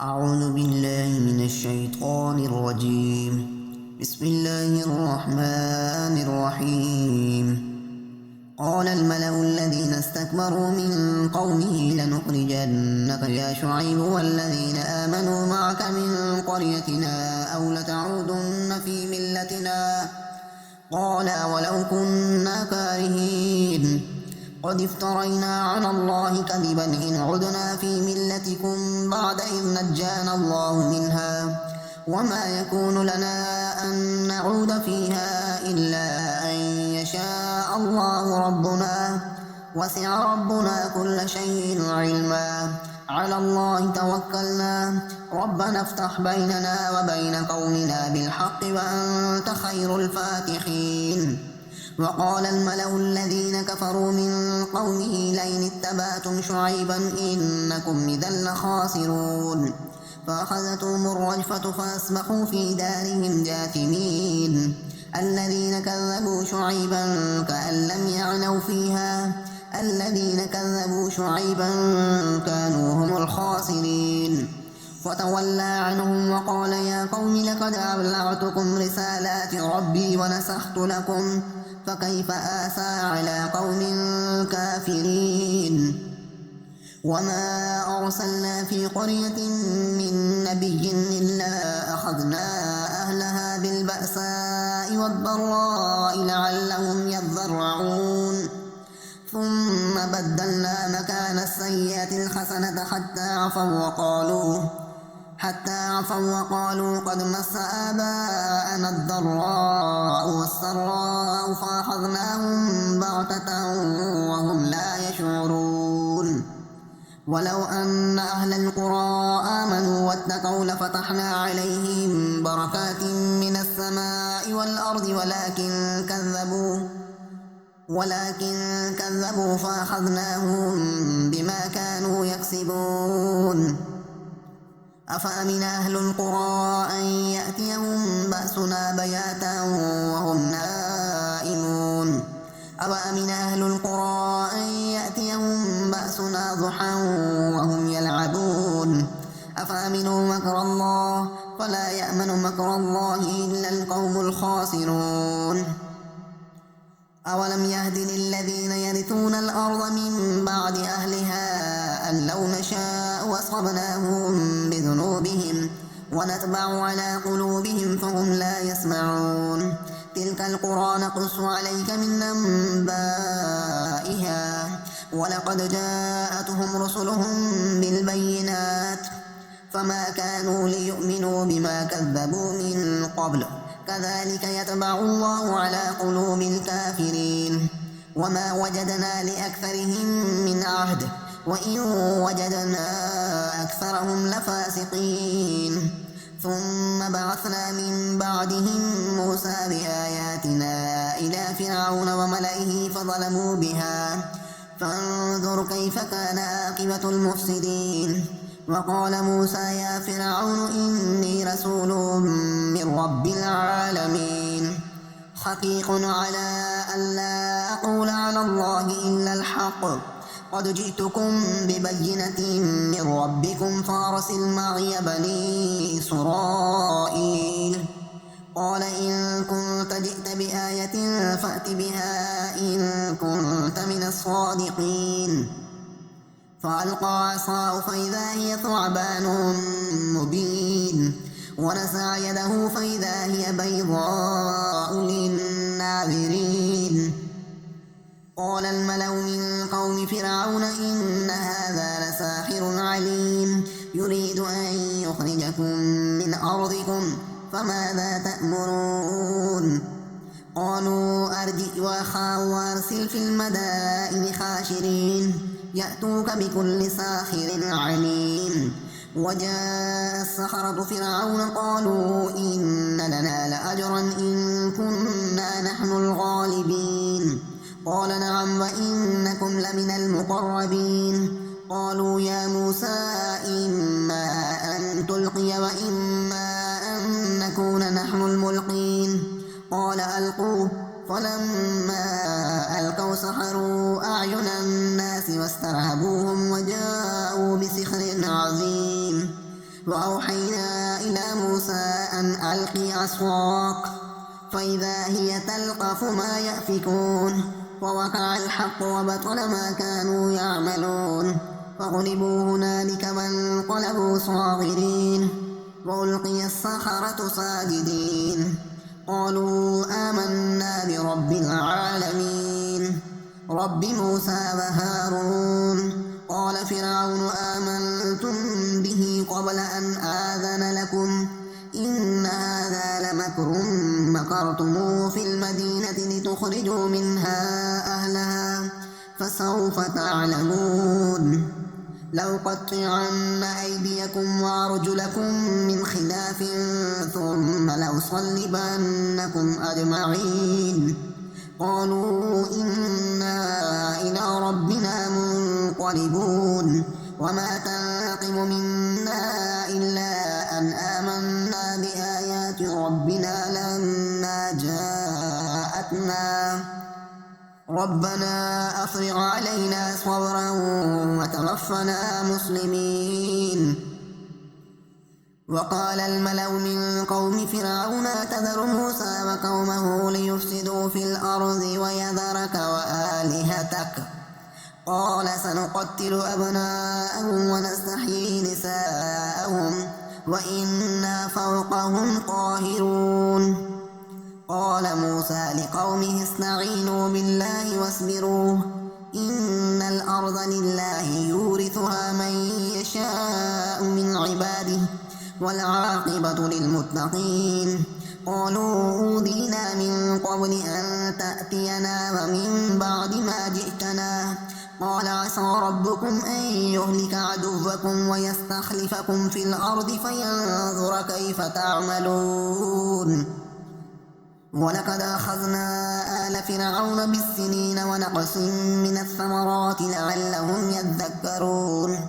أعوذ بالله من الشيطان الرجيم. بسم الله الرحمن الرحيم. قال الملأ الذين استكبروا من قومه لنخرجنك يا شعيب والذين آمنوا معك من قريتنا أو لتعودن في ملتنا. قال ولو كنا كارهين قد افترينا على الله كذبا إن عدنا في ملتكم بعد إذ نجانا الله منها وما يكون لنا أن نعود فيها إلا أن يشاء الله ربنا وسع ربنا كل شيء علما على الله توكلنا ربنا افتح بيننا وبين قومنا بالحق وأنت خير الفاتحين. وقال الملأ الذين كفروا من قومه لئن اتبعتم شعيبا إنكم إذا لخاسرون. فأخذتهم الرجفة فأصبحوا في دارهم جاثمين. الذين كذبوا شعيبا كأن لم يعنوا فيها الذين كذبوا شعيبا كانوا هم الخاسرين. فتولى عنهم وقال يا قوم لقد أبلغتكم رسالات ربي ونصحت لكم فكيف آسى على قوم كافرين. وما أرسلنا في قرية من نبي إلا أخذنا أهلها بالبأساء والضراء لعلهم يضرعون ثم بدلنا مكان السيئة الحسنة حتى عفوا وقالوا قد مس آباءنا الضراء والسراء فأخذناهم بغتة وهم لا يشعرون. ولو أن أهل القرى آمنوا واتقوا لفتحنا عليهم بركات من السماء والأرض ولكن كذبوا فأخذناهم بما كانوا يكسبون. أفأمن أهل القرى أن يأتيهم بأسنا بياتا وهم نائمون أفأمن أهل القرى أن يأتيهم بأسنا ضحى وهم يلعبون أفأمنوا مكر الله فلا يأمن مكر الله إلا القوم الخاسرون. أولم يهد للذين يرثون الأرض من بعد أهلها أن لو نشاء أصبناهم بذنوبهم ونطبع على قلوبهم فهم لا يسمعون. تلك القرى نقص عليك من أنبائها ولقد جاءتهم رسلهم بالبينات فما كانوا ليؤمنوا بما كذبوا من قبل كذلك يطبع الله على قلوب الكافرين. وما وجدنا لأكثرهم من عهد وإن وجدنا أكثرهم لفاسقين. ثم بعثنا من بعدهم موسى بآياتنا إلى فرعون وملئه فظلموا بها فانظر كيف كان عاقبة المفسدين. وقال موسى يا فرعون إني رسول من رب العالمين حقيق على ألا أقول على الله إلا الحق قد جئتكم ببينة من ربكم فارسل معي بني إسرائيل. قال إن كنت جئت بآية فأت بها إن كنت من الصادقين. فألقى عصاه فإذا هي ثعبان مبين ونزع يده فإذا هي بيضاء للناظرين. قال الملأ من قوم فرعون إن هذا لساحر عليم يريد أن يخرجكم من أرضكم فماذا تأمرون. قالوا أرجئ وأخاه وأرسل في المدائن حاشرين يأتوك بكل ساحر عليم. وجاء السحرة فرعون قالوا إن لنا لأجرا إن كنا نحن الغالبين. قال نعم وإنكم لمن المقربين. قالوا يا موسى إما أن تلقي وإما أن نكون نحن الملقين. قال ألقوا فلما ألقوا سحروا أعين الناس واسترهبوهم وجاءوا بسحر عظيم. وأوحينا إلى موسى أن ألقي عصاك فإذا هي تلقف ما يأفكون ووقع الحق وبطل ما كانوا يعملون فغلبوا هنالك وانقلبوا صاغرين وألقي السحرة ساجدين قالوا آمنا برب العالمين رب موسى وهارون قال فرعون آمنتم به قبل أن آذن لكم إن هذا لمكر مكرتموه في المدينة لتخرجوا منها أهلها فسوف تعلمون لأقطعن أيديكم وأرجلكم من خلاف ثم لأصلبنكم أجمعين قالوا إنا إلى ربنا منقلبون وما تنقم منا إلا أن آمنا بآيات ربنا لما جاءتنا ربنا أفرغ علينا صبرا وتوفنا مسلمين وقال الملأ من قوم فرعون تذر موسى وقومه ليفسدوا في الأرض ويذرك وآلهتك قال سنقتل أبناءهم ونستحيي نساءهم وإنا فوقهم قاهرون قال موسى لقومه استعينوا بالله واصبروا إن الأرض لله يورثها من يشاء من عباده والعاقبة للمتقين قالوا أوذينا من قبل أن تأتينا ومن بعد ما جئتنا قال عسى ربكم أن يهلك عدوكم ويستخلفكم في الأرض فينظر كيف تعملون ولقد أخذنا آل فرعون بالسنين ونقص من الثمرات لعلهم يذكرون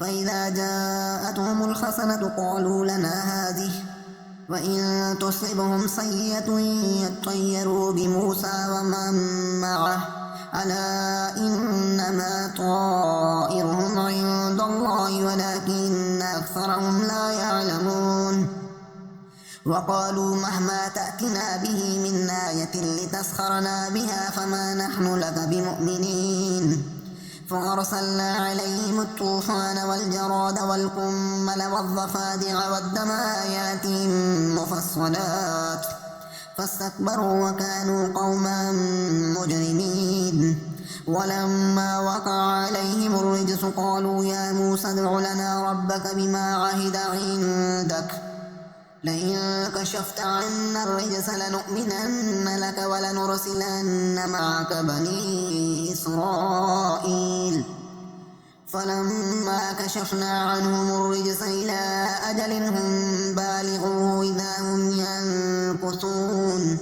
فإذا جاءتهم الحسنة قالوا لنا هذه وإن تصبهم سيئة يطيروا بموسى ومن معه ألا إنما طائرهم عند الله ولكن أكثرهم لا يعلمون وقالوا مهما تأتنا به من آية لتسخرنا بها فما نحن لك بمؤمنين فأرسلنا عليهم الطوفان والجراد والقمل والضفادع والدم آيات مفصلات فاستكبروا وكانوا قوما مجرمين ولما وقع عليهم الرجس قالوا يا موسى ادع لنا ربك بما عهد عندك لئن كشفت عنا الرجس لنؤمنن لك ولنرسلن معك بني إسرائيل فلما كشفنا عنهم الرجس إلى أجل هم بالغوه إذا هم ينكثون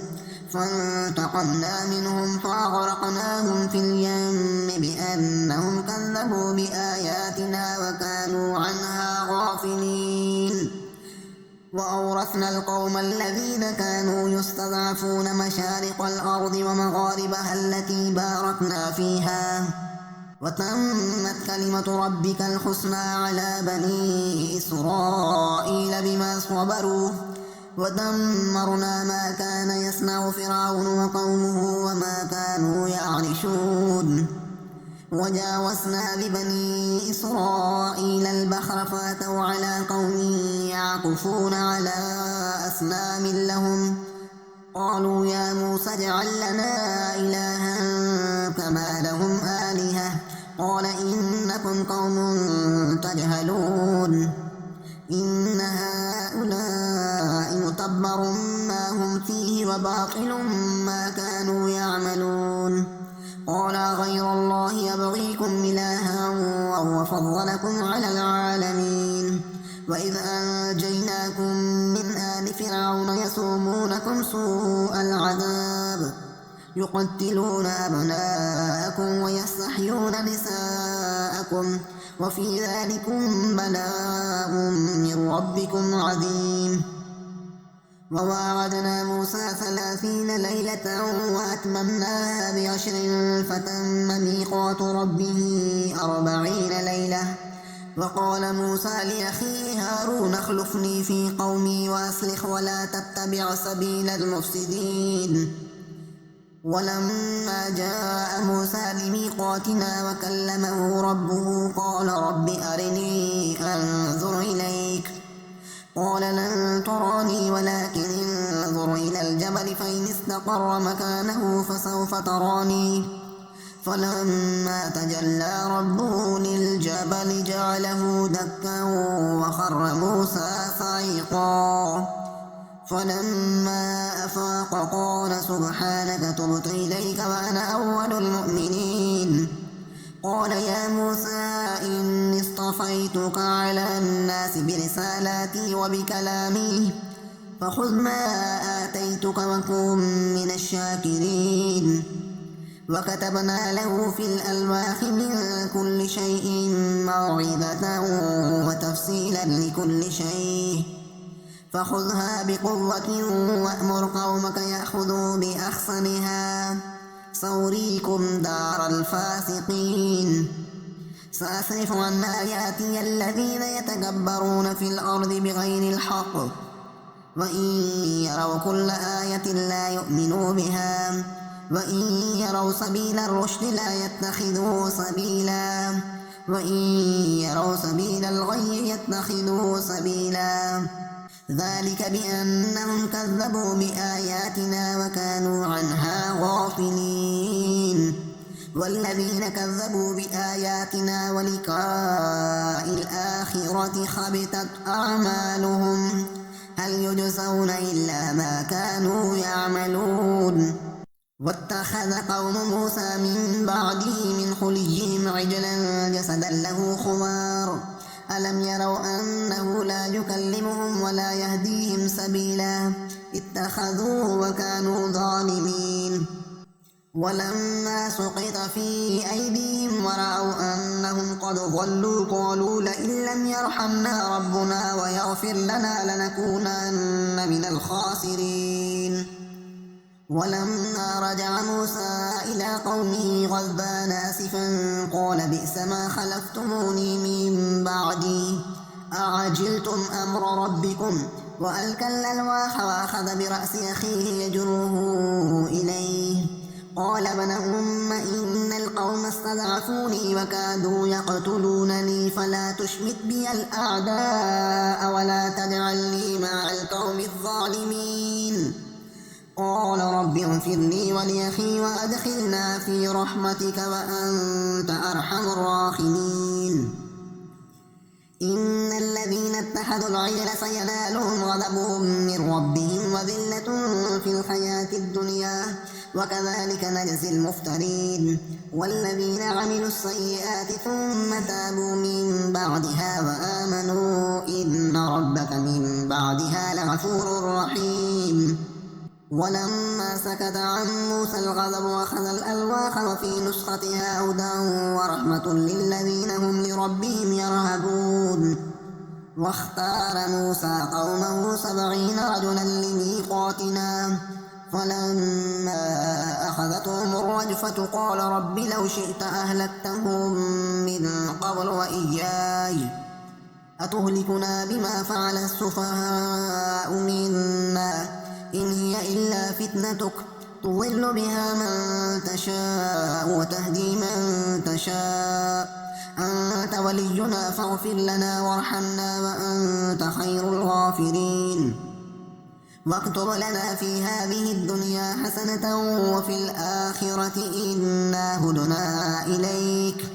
فانتقمنا منهم فأغرقناهم في اليم بأنهم كذبوا بآياتنا وكانوا عنها غافلين وأورثنا القوم الذين كانوا يستضعفون مشارق الأرض ومغاربها التي باركنا فيها وتمت كلمة ربك الحسنى على بني إسرائيل بما صبروا ودمرنا ما كان يصنع فرعون وقومه وما كانوا يعرشون وجاوزنا ببني إسرائيل البحر فاتوا على قوم يعكفون على أصنام لهم قالوا يا موسى اجعل لنا إلها كما لهم آلهة قال إنكم قوم تجهلون إن هؤلاء متبر ما هم فيه وباطل ما كانوا يعملون قال غير الله يبغيكم إلها وهو فضلكم على العالمين وإذ أنجيناكم من آل فرعون يسومونكم سوء العذاب يقتلون أبناءكم ويستحيون نساءكم وفي ذلكم بلاء من ربكم عظيم وواعدنا موسى 30 ليلة وأتممناها ب10 فتم ميقات ربه 40 ليلة وقال موسى لأخيه هارون اخلفني في قومي وأصلح ولا تتبع سبيل المفسدين. ولما جاء موسى لميقاتنا وكلمه ربه قال رب أرني أنظر إليك. قال لن تراني ولكن انظر إلى الجبل فإن استقر مكانه فسوف تراني. فلما تجلى ربه للجبل جعله دكا وخر موسى صعيقا. فلما أفاق قال سبحانك تبت إليك وأنا أول المؤمنين. قال يا موسى إني اصطفيتك على الناس برسالاتي وبكلامي فخذ ما آتيتك وكن من الشاكرين. وكتبنا له في الألواح من كل شيء موعظة وتفصيلا لكل شيء فخذها بقوة وأمر قومك يأخذوا بأحسنها سأريكم دار الفاسقين. سأصرف عن آياتي الذين يتكبرون في الأرض بغير الحق وإن يروا كل آية لا يؤمنوا بها وإن يروا سبيل الرشد لا يتخذوه سبيلا وإن يروا سبيل الغي يتخذوه سبيلا. ذلك بأنهم كذبوا بآياتنا وكانوا عنها غافلين. والذين كذبوا بآياتنا ولقاء الآخرة حبطت أعمالهم هل يجزون إلا ما كانوا يعملون. واتخذ قوم موسى من بعده من حليهم عجلا جسدا له خوار ألم يروا أنه لا يكلمهم ولا يهديهم سبيلا اتخذوه وكانوا ظالمين. ولما سقط في أيديهم ورأوا أنهم قد ضلوا قالوا لئن لم يرحمنا ربنا ويغفر لنا لنكونن من الخاسرين. ولما رجع موسى إلى قومه غضبان آسفا قال بئس ما خلفتموني من بعدي أعجلتم أمر ربكم وألقى الألواح وأخذ برأس أخيه يجره إليه قال ابن أم إن القوم استضعفوني وكادوا يقتلونني فلا تشمت بي الأعداء ولا تجعلني مع القوم الظالمين. قال رب اغفر لي ولأخي وأدخلنا في رحمتك وأنت أرحم الراحمين. إن الذين اتخذوا العجل سينالهم غضب من ربهم وذلة في الحياة الدنيا وكذلك نجزي المفترين. والذين عملوا السيئات ثم تابوا من بعدها وآمنوا إن ربك من بعدها لغفور رحيم. ولما سكت عن موسى الغضب أخذ الألواح وفي نسختها هدى ورحمة للذين هم لربهم يرهبون. واختار موسى قومه 70 رجلا لميقاتنا فلما أخذتهم الرجفة قال رب لو شئت أهلكتهم من قبل وإياي أتهلكنا بما فعل السفهاء منا إن هي إلا فتنتك تضل بها من تشاء وتهدي من تشاء أنت ولينا فاغفر لنا وارحمنا وأنت خير الغافرين. واكتب لنا في هذه الدنيا حسنة وفي الآخرة إنا هدنا إليك.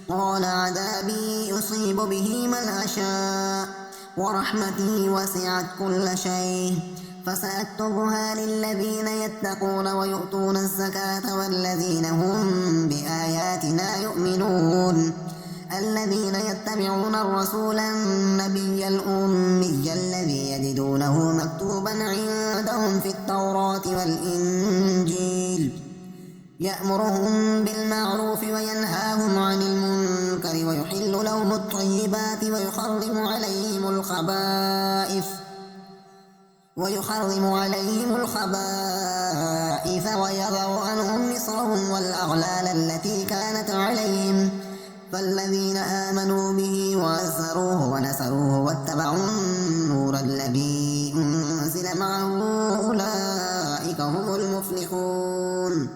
قال عذابي يصيب به من أشاء ورحمتي وسعت كل شيء فسأكتبها للذين يتقون ويؤتون الزكاة والذين هم بآياتنا يؤمنون. الذين يتبعون الرسول النبي الأمي الذي يجدونه مكتوبا عندهم في التوراة والإنجيل يأمرهم بالمعروف وينهاهم عن المنكر ويحل لهم الطيبات ويحرم عليهم الخبائث ويضع عنهم مصرهم والأغلال التي كانت عليهم فالذين آمنوا به وعزروه ونصروه واتبعوا النور الذي أنزل معه أولئك هم المفلحون.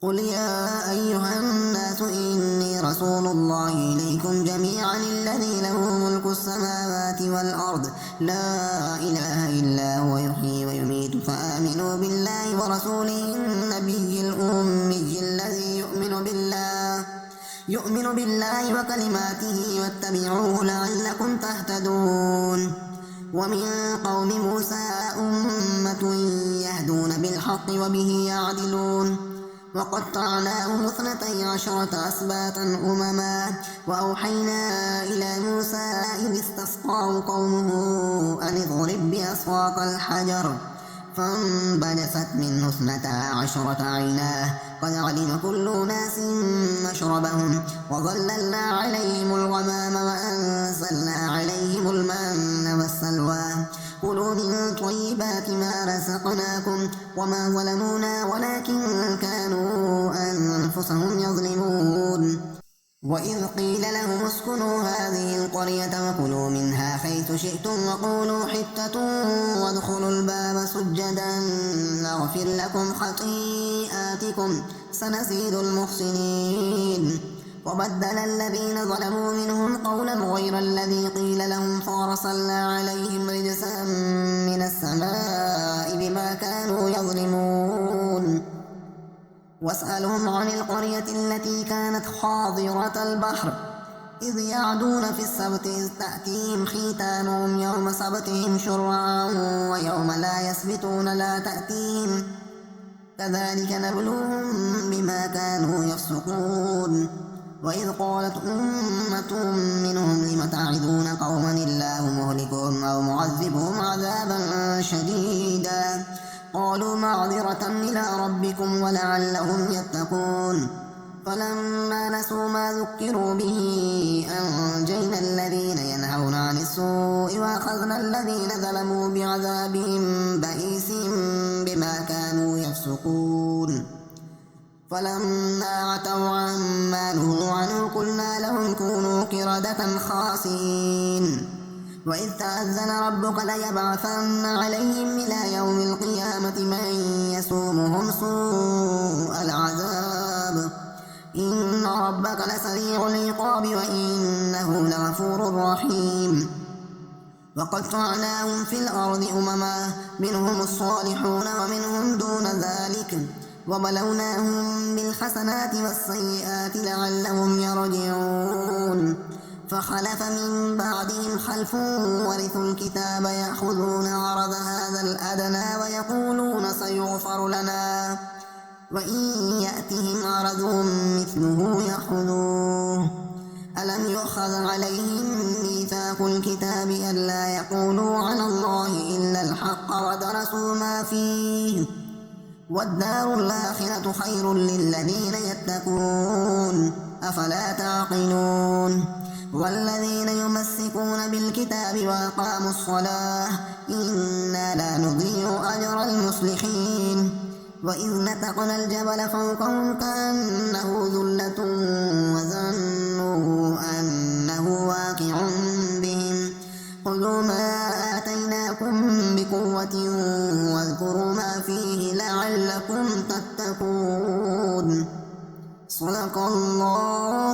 قل يا أيها الناس إني رسول الله إليكم جميعا الذي له ملك السماوات والأرض لا إله إلا هو يحيي ويميت فآمنوا بالله ورسوله النبي الأمي الذي يؤمن بالله وكلماته واتبعوه لعلكم تهتدون. ومن قوم موسى أمة يهدون بالحق وبه يعدلون وقطعناهم 12 أسباطا أمما وأوحينا إلى موسى إذ استسقاه قومه أن اضرب بعصاك الحجر فانبجست منه 12 عينا قد علم كل أناس مشربهم وظللنا عليهم الغمام وأنزلنا عليهم المن والسلوى كلوا من طيبات ما رزقناكم وما ظلمونا ولكن كانوا أنفسهم يظلمون. وإذ قيل لهم اسكنوا هذه القرية وكلوا منها حيث شئتم وقولوا حتة وادخلوا الباب سجدا نغفر لكم خطيئاتكم سنزيد المحسنين. وبدل الذين ظلموا منهم قولا غير الذي قيل لهم فأرسلنا عليهم رجزا من السماء بما كانوا يظلمون. واسألهم عن القرية التي كانت حاضرة البحر إذ يعدون في السبت إذ تأتيهم حيتانهم يوم سبتهم شرعا ويوم لا يسبتون لا تأتيهم كذلك نبلوهم بما كانوا يفسقون. وإذ قالت أمة منهم لم تعظون قوما الله مهلكهم أو معذبهم عذابا شديدا قالوا معذرة إلى ربكم ولعلهم يتقون. فلما نسوا ما ذكروا به أنجينا الذين ينهون عن السوء وأخذنا الذين ظلموا بعذاب بئيس بما كانوا يفسقون. فلما عتوا عما نهوا عنه قلنا لهم كونوا قردة خاسئين. وإذ تأذن ربك ليبعثن عليهم إلى يوم القيامة من يسومهم سوء العذاب إن ربك لسريع العقاب وإنه لغفور رحيم. وقطعناهم في الأرض أمما منهم الصالحون ومنهم دون ذلك وبلوناهم بالحسنات والسيئات لعلهم يرجعون. فخلف من بعدهم خلف ورثوا الكتاب يأخذون عرض هذا الأدنى ويقولون سيغفر لنا وإن يأتهم عرض مثله يأخذوه. ألم يؤخذ عليهم ميثاق الكتاب ألا يقولوا على الله إلا الحق ودرسوا ما فيه والدار الآخرة خير للذين يتقون أفلا تعقلون. والذين يمسكون بالكتاب وأقاموا الصلاة إنا لا نضيع أجر المصلحين. وإذ نتقنا الجبل فوقهم كأنه ذلة وظنوا أنه واقع بهم خذوا ما آتيناكم بقوة واذكروا ما فيه لعلكم تتقون. صدق الله